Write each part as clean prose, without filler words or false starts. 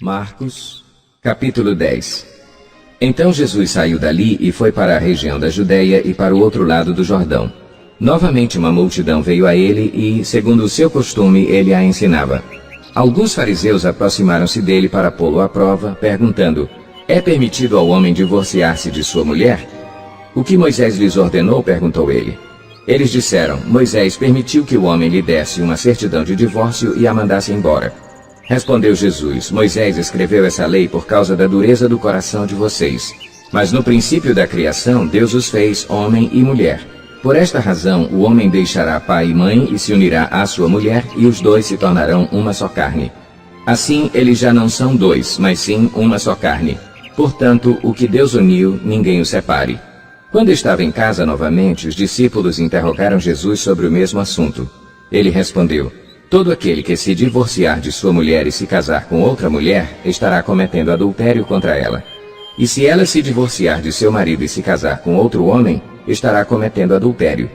Marcos, capítulo 10. Então Jesus saiu dali e foi para a região da Judeia e para o outro lado do Jordão. Novamente uma multidão veio a ele e, segundo o seu costume, ele a ensinava. Alguns fariseus aproximaram-se dele para pô-lo à prova, perguntando: é permitido ao homem divorciar-se de sua mulher? O que Moisés lhes ordenou? Perguntou ele. Eles disseram: Moisés permitiu que o homem lhe desse uma certidão de divórcio e a mandasse embora. Respondeu Jesus: Moisés escreveu essa lei por causa da dureza do coração de vocês. Mas no princípio da criação, Deus os fez homem e mulher. Por esta razão, o homem deixará pai e mãe e se unirá à sua mulher, e os dois se tornarão uma só carne. Assim, eles já não são dois, mas sim uma só carne. Portanto, o que Deus uniu, ninguém o separe. Quando estava em casa novamente, os discípulos interrogaram Jesus sobre o mesmo assunto. Ele respondeu: todo aquele que se divorciar de sua mulher e se casar com outra mulher, estará cometendo adultério contra ela. E se ela se divorciar de seu marido e se casar com outro homem, estará cometendo adultério.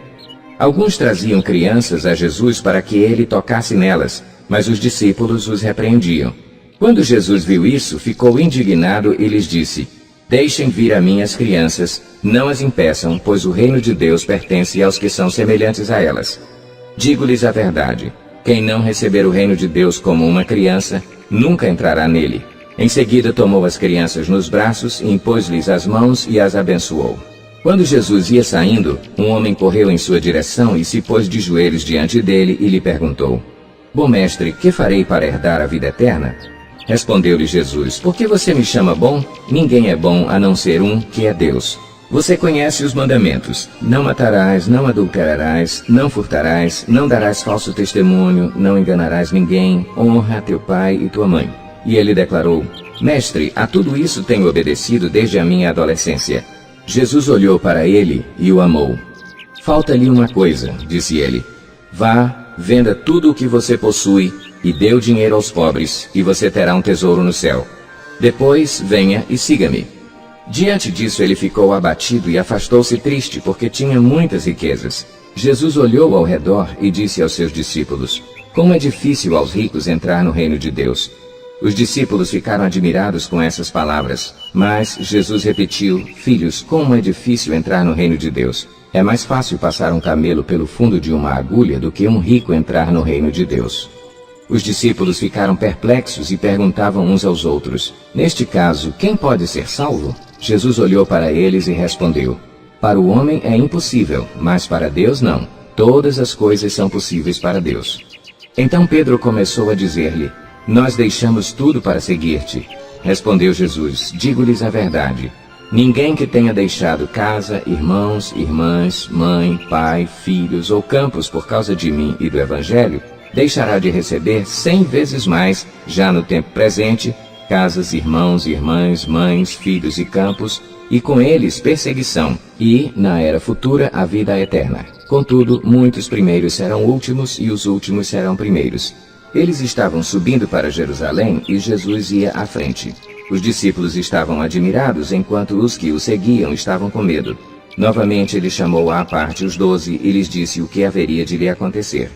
Alguns traziam crianças a Jesus para que ele tocasse nelas, mas os discípulos os repreendiam. Quando Jesus viu isso, ficou indignado e lhes disse: deixem vir a mim as crianças, não as impeçam, pois o reino de Deus pertence aos que são semelhantes a elas. Digo-lhes a verdade: quem não receber o reino de Deus como uma criança, nunca entrará nele. Em seguida tomou as crianças nos braços e impôs-lhes as mãos e as abençoou. Quando Jesus ia saindo, um homem correu em sua direção e se pôs de joelhos diante dele e lhe perguntou: bom mestre, que farei para herdar a vida eterna? Respondeu-lhe Jesus: por que você me chama bom? Ninguém é bom a não ser um, que é Deus. Você conhece os mandamentos: não matarás, não adulterarás, não furtarás, não darás falso testemunho, não enganarás ninguém, honra teu pai e tua mãe. E ele declarou: mestre, a tudo isso tenho obedecido desde a minha adolescência. Jesus olhou para ele e o amou. Falta-lhe uma coisa, disse ele. Vá, venda tudo o que você possui e dê o dinheiro aos pobres, e você terá um tesouro no céu. Depois, venha e siga-me. Diante disso ele ficou abatido e afastou-se triste, porque tinha muitas riquezas. Jesus olhou ao redor e disse aos seus discípulos: como é difícil aos ricos entrar no reino de Deus. Os discípulos ficaram admirados com essas palavras, mas Jesus repetiu: filhos, como é difícil entrar no reino de Deus. É mais fácil passar um camelo pelo fundo de uma agulha do que um rico entrar no reino de Deus. Os discípulos ficaram perplexos e perguntavam uns aos outros: neste caso, quem pode ser salvo? Jesus olhou para eles e respondeu: para o homem é impossível, mas para Deus não. Todas as coisas são possíveis para Deus. Então Pedro começou a dizer-lhe: nós deixamos tudo para seguir-te. Respondeu Jesus: digo-lhes a verdade. Ninguém que tenha deixado casa, irmãos, irmãs, mãe, pai, filhos ou campos por causa de mim e do Evangelho, deixará de receber 100 vezes mais, já no tempo presente, casas, irmãos, irmãs, mães, filhos e campos, e com eles perseguição, e, na era futura, a vida eterna. Contudo, muitos primeiros serão últimos e os últimos serão primeiros. Eles estavam subindo para Jerusalém e Jesus ia à frente. Os discípulos estavam admirados, enquanto os que o seguiam estavam com medo. Novamente ele chamou à parte os 12 e lhes disse o que haveria de lhe acontecer.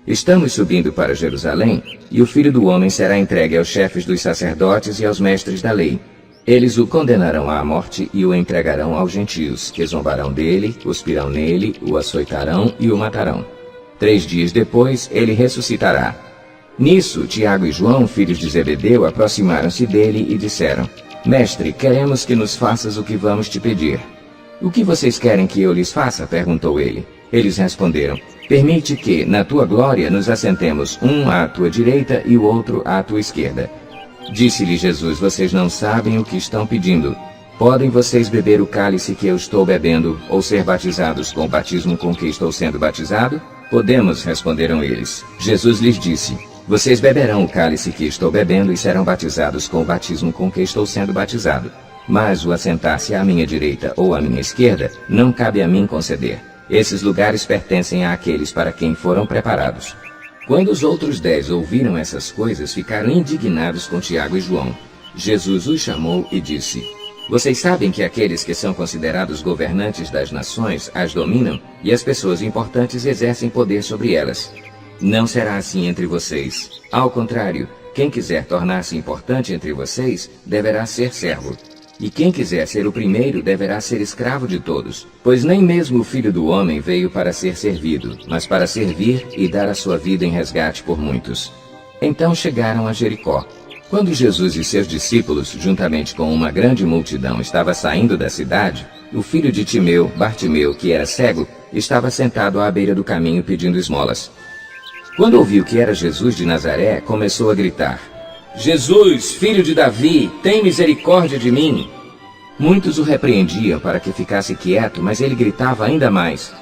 Estamos subindo para Jerusalém, e o Filho do Homem será entregue aos chefes dos sacerdotes e aos mestres da lei. Eles o condenarão à morte e o entregarão aos gentios, que zombarão dele, cuspirão nele, o açoitarão e o matarão. 3 dias depois, ele ressuscitará. Nisso, Tiago e João, filhos de Zebedeu, aproximaram-se dele e disseram: mestre, queremos que nos faças o que vamos te pedir. O que vocês querem que eu lhes faça? Perguntou ele. Eles responderam: permite que, na tua glória, nos assentemos um à tua direita e o outro à tua esquerda. Disse-lhe Jesus: vocês não sabem o que estão pedindo. Podem vocês beber o cálice que eu estou bebendo, ou ser batizados com o batismo com que estou sendo batizado? Podemos, responderam eles. Jesus lhes disse: vocês beberão o cálice que estou bebendo e serão batizados com o batismo com que estou sendo batizado. Mas o assentar-se à minha direita ou à minha esquerda não cabe a mim conceder. Esses lugares pertencem àqueles para quem foram preparados. Quando os outros 10 ouviram essas coisas, ficaram indignados com Tiago e João. Jesus os chamou e disse: vocês sabem que aqueles que são considerados governantes das nações as dominam, e as pessoas importantes exercem poder sobre elas. Não será assim entre vocês. Ao contrário, quem quiser tornar-se importante entre vocês, deverá ser servo. E quem quiser ser o primeiro, deverá ser escravo de todos. Pois nem mesmo o Filho do Homem veio para ser servido, mas para servir e dar a sua vida em resgate por muitos. Então chegaram a Jericó. Quando Jesus e seus discípulos, juntamente com uma grande multidão, estavam saindo da cidade, o filho de Timeu, Bartimeu, que era cego, estava sentado à beira do caminho pedindo esmolas. Quando ouviu que era Jesus de Nazaré, começou a gritar: Jesus, filho de Davi, tem misericórdia de mim! Muitos o repreendiam para que ficasse quieto, mas ele gritava ainda mais: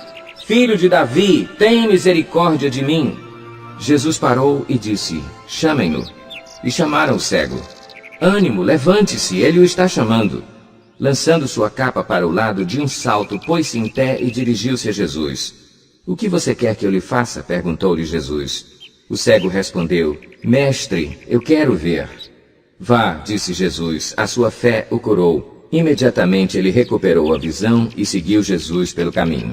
Filho de Davi, tem misericórdia de mim! Jesus parou e disse: Chamem-no. E chamaram o cego. Ânimo, levante-se, ele o está chamando. Lançando sua capa para o lado, de um salto, pôs-se em pé e dirigiu-se a Jesus. O que você quer que eu lhe faça? Perguntou-lhe Jesus. O cego respondeu: Mestre, eu quero ver. Vá, disse Jesus, a sua fé o curou. Imediatamente ele recuperou a visão e seguiu Jesus pelo caminho.